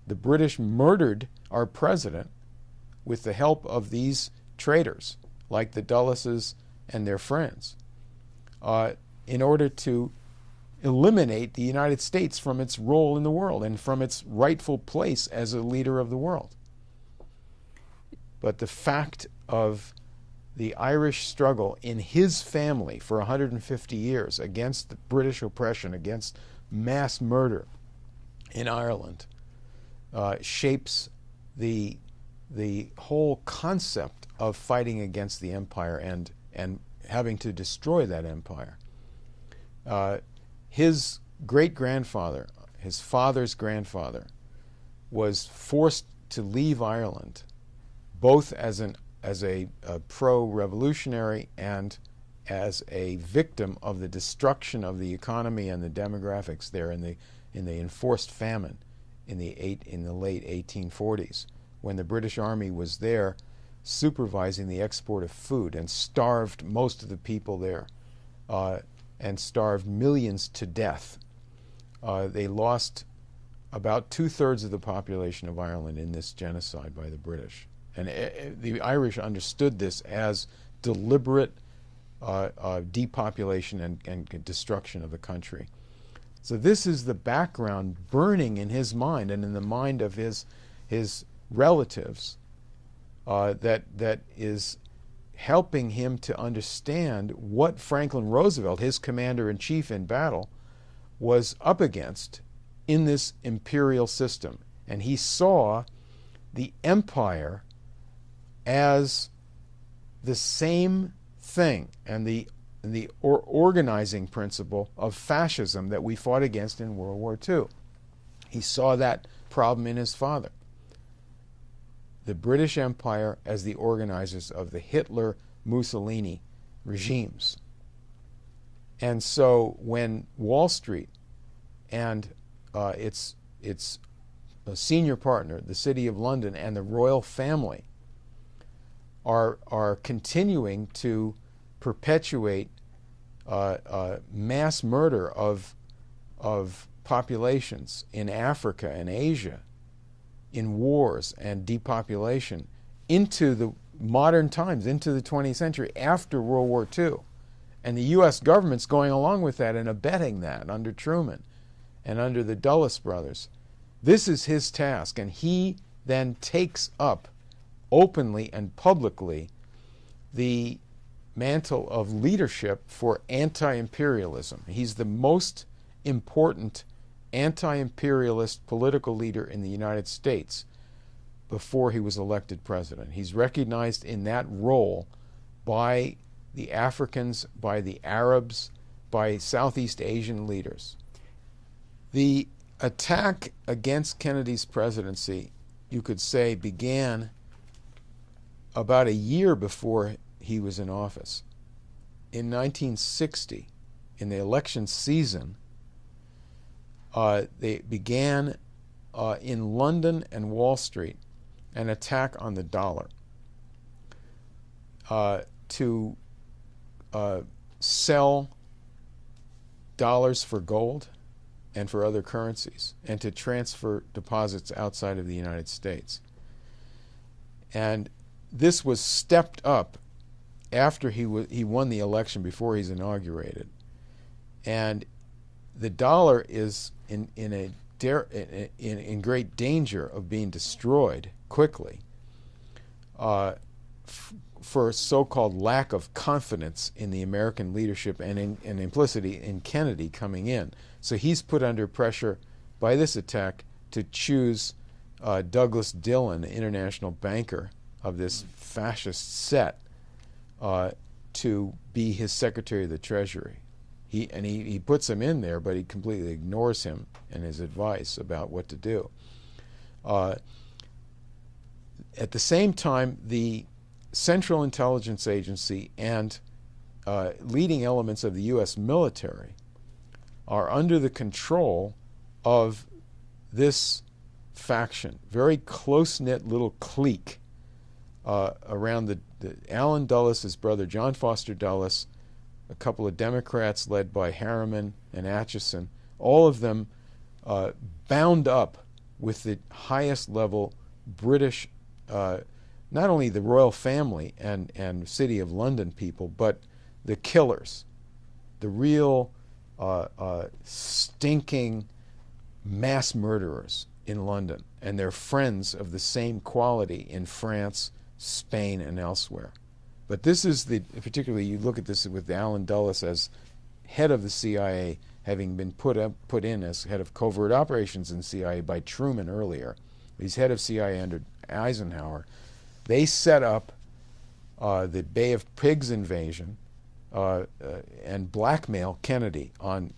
The British murdered our president with the help of these traitors, like the Dulleses and their friends, in order to eliminate the United States from its role in the world and from its rightful place as a leader of the world. But the fact of the Irish struggle in his family for 150 years against the British oppression, against mass murder in Ireland, shapes the whole concept of fighting against the empire and having to destroy that empire. His great-grandfather, his father's grandfather, was forced to leave Ireland, both as a pro-revolutionary and as a victim of the destruction of the economy and the demographics there in the enforced famine in the late 1840s, when the British Army was there supervising the export of food and starved most of the people there, and starved millions to death. They lost about 2/3 of the population of Ireland in this genocide by the British. And the Irish understood this as deliberate depopulation and destruction of the country. So this is the background burning in his mind and in the mind of his relatives, that is helping him to understand what Franklin Roosevelt, his commander-in-chief in battle, was up against in this imperial system. And he saw the empire as the same thing and the organizing principle of fascism that we fought against in World War II. He saw that problem in his father. The British Empire as the organizers of the Hitler-Mussolini regimes. And so when Wall Street and its senior partner, the City of London, and the royal family are continuing to perpetuate mass murder of populations in Africa and Asia, in wars and depopulation, into the modern times, into the 20th century, after World War II. And the U.S. government's going along with that and abetting that under Truman and under the Dulles brothers. This is his task, and he then takes up openly and publicly the mantle of leadership for anti-imperialism. He's the most important anti-imperialist political leader in the United States before he was elected president. He's recognized in that role by the Africans, by the Arabs, by Southeast Asian leaders. The attack against Kennedy's presidency, you could say, began about a year before he was in office. In 1960, in the election season, they began in London and Wall Street an attack on the dollar to sell dollars for gold and for other currencies, and to transfer deposits outside of the United States. And this was stepped up after he won the election, before he's inaugurated. And the dollar is in great danger of being destroyed quickly for so-called lack of confidence in the American leadership and implicitly in Kennedy coming in. So he's put under pressure by this attack to choose Douglas Dillon, international banker of this fascist set, to be his Secretary of the Treasury. He puts him in there, but he completely ignores him and his advice about what to do. At the same time, the Central Intelligence Agency and leading elements of the U.S. military are under the control of this faction, very close-knit little clique around the Allen Dulles, his brother John Foster Dulles, a couple of Democrats led by Harriman and Atchison, all of them bound up with the highest level British, not only the royal family and City of London people, but the killers, the real stinking mass murderers in London, and their friends of the same quality in France, Spain, and elsewhere. But this is particularly you look at this with Alan Dulles as head of the CIA, having been put in as head of covert operations in CIA by Truman earlier. He's head of CIA under Eisenhower. They set up the Bay of Pigs invasion and blackmail Kennedy on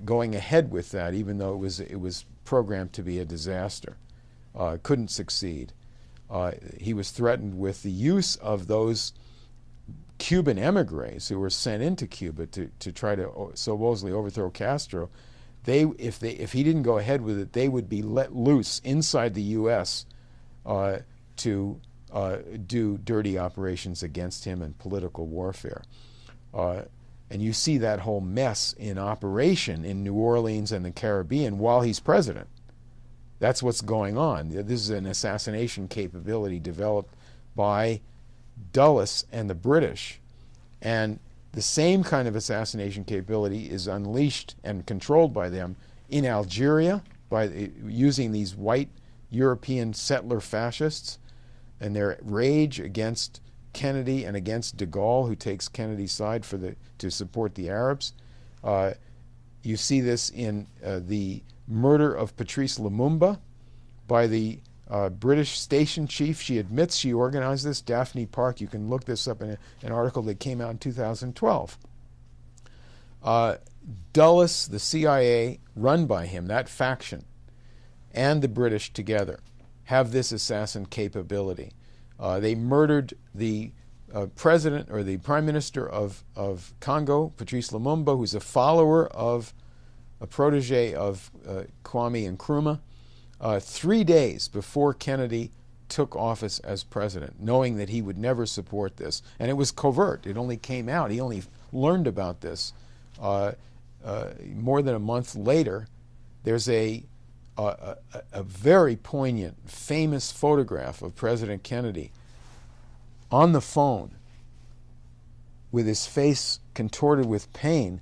going ahead with that, even though it was programmed to be a disaster. Couldn't succeed. He was threatened with the use of those Cuban emigres who were sent into Cuba to try to supposedly overthrow Castro. If he didn't go ahead with it, they would be let loose inside the U.S. To do dirty operations against him and political warfare. And you see that whole mess in operation in New Orleans and the Caribbean while he's president. That's what's going on. This is an assassination capability developed by Dulles and the British. And the same kind of assassination capability is unleashed and controlled by them in Algeria by using these white European settler fascists and their rage against Kennedy and against de Gaulle, who takes Kennedy's side to support the Arabs. You see this in the murder of Patrice Lumumba by the British station chief. She admits she organized this, Daphne Park. You can look this up in an article that came out in 2012. Dulles, the CIA, run by him, that faction, and the British together have this assassin capability. They murdered the president or the prime minister of Congo, Patrice Lumumba, who's a follower of a protege of Kwame Nkrumah, 3 days before Kennedy took office as president, knowing that he would never support this. And it was covert. It only came out. He only learned about this more than a month later. There's a very poignant, famous photograph of President Kennedy on the phone with his face contorted with pain,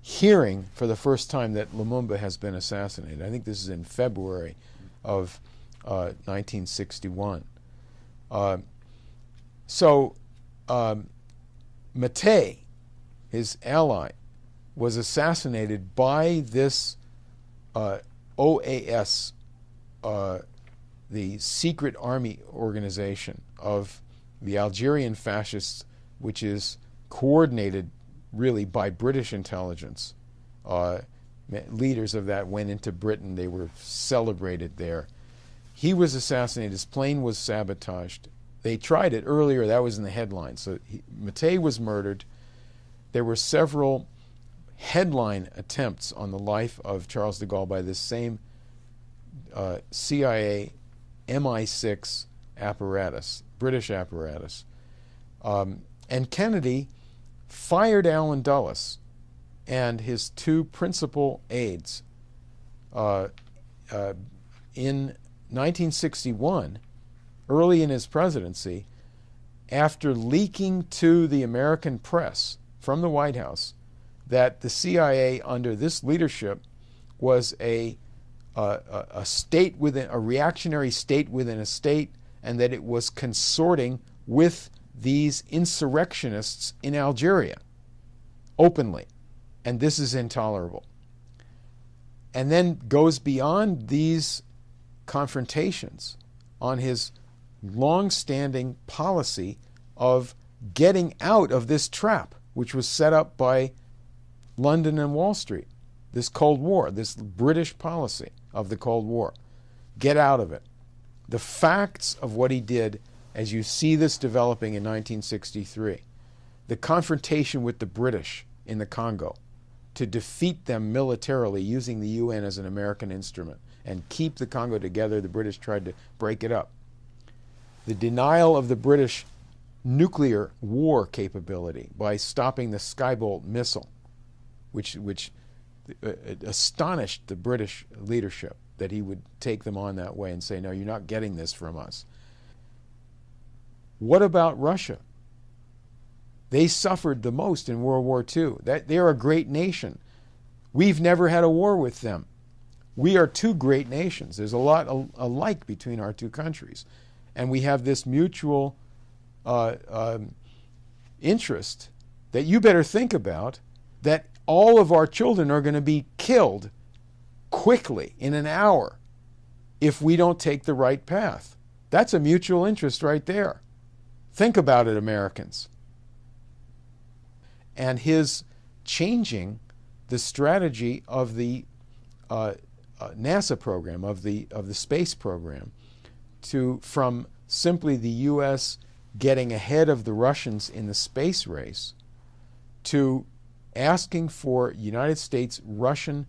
hearing for the first time that Lumumba has been assassinated. I think this is in February of 1961. Mattei, his ally, was assassinated by this OAS, the secret army organization of the Algerian fascists, which is coordinated really by British intelligence. Leaders of that went into Britain. They were celebrated there. He was assassinated. His plane was sabotaged. They tried it earlier. That was in the headlines. So Mattei was murdered. There were several headline attempts on the life of Charles de Gaulle by this same CIA MI6 apparatus, British apparatus. And Kennedy fired Alan Dulles and his two principal aides in 1961, early in his presidency, after leaking to the American press from the White House that the CIA under this leadership was a state within a reactionary state within a state, and that it was consorting with these insurrectionists in Algeria openly, and this is intolerable. And then goes beyond these confrontations on his long-standing policy of getting out of this trap, which was set up by London and Wall Street, this Cold War, this British policy of the Cold War. Get out of it. The facts of what he did, as you see this developing in 1963, the confrontation with the British in the Congo to defeat them militarily using the UN as an American instrument and keep the Congo together. The British tried to break it up. The denial of the British nuclear war capability by stopping the Skybolt missile, which astonished the British leadership. that he would take them on that way and say, no, you're not getting this from us. What about Russia? They suffered the most in World War II. They're a great nation. We've never had a war with them. We are two great nations. There's a lot alike between our two countries. And we have this mutual interest that you better think about, that all of our children are going to be killed quickly in an hour if we don't take the right path. That's a mutual interest right there. Think about it, Americans. And his changing the strategy of the NASA program, of the space program, from simply the U.S. getting ahead of the Russians in the space race to asking for United States-Russian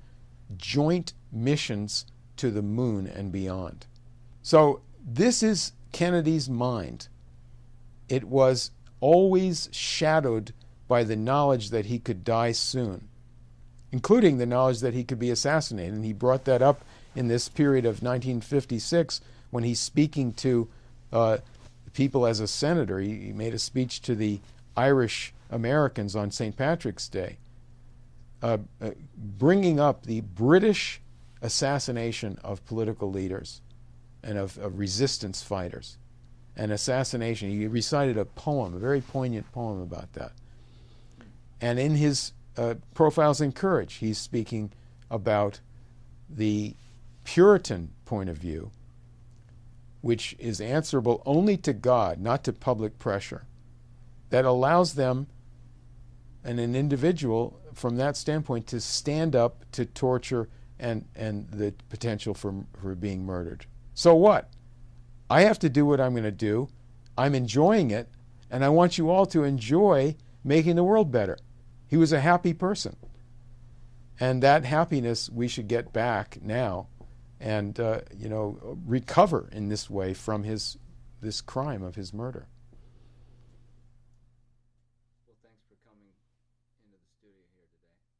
joint missions to the moon and beyond. So this is Kennedy's mind. It was always shadowed by the knowledge that he could die soon, including the knowledge that he could be assassinated. And he brought that up in this period of 1956 when he's speaking to people as a senator. He made a speech to the Irish Americans on St. Patrick's Day, bringing up the British assassination of political leaders and of resistance fighters. An assassination. He recited a poem, a very poignant poem about that. And in his Profiles in Courage, he's speaking about the Puritan point of view, which is answerable only to God, not to public pressure, that allows them and an individual from that standpoint to stand up to torture and the potential for being murdered. So what? I have to do what I'm going to do. I'm enjoying it, and I want you all to enjoy making the world better. He was a happy person. And that happiness we should get back now and recover in this way from this crime of his murder. Well, thanks for coming into the studio here today.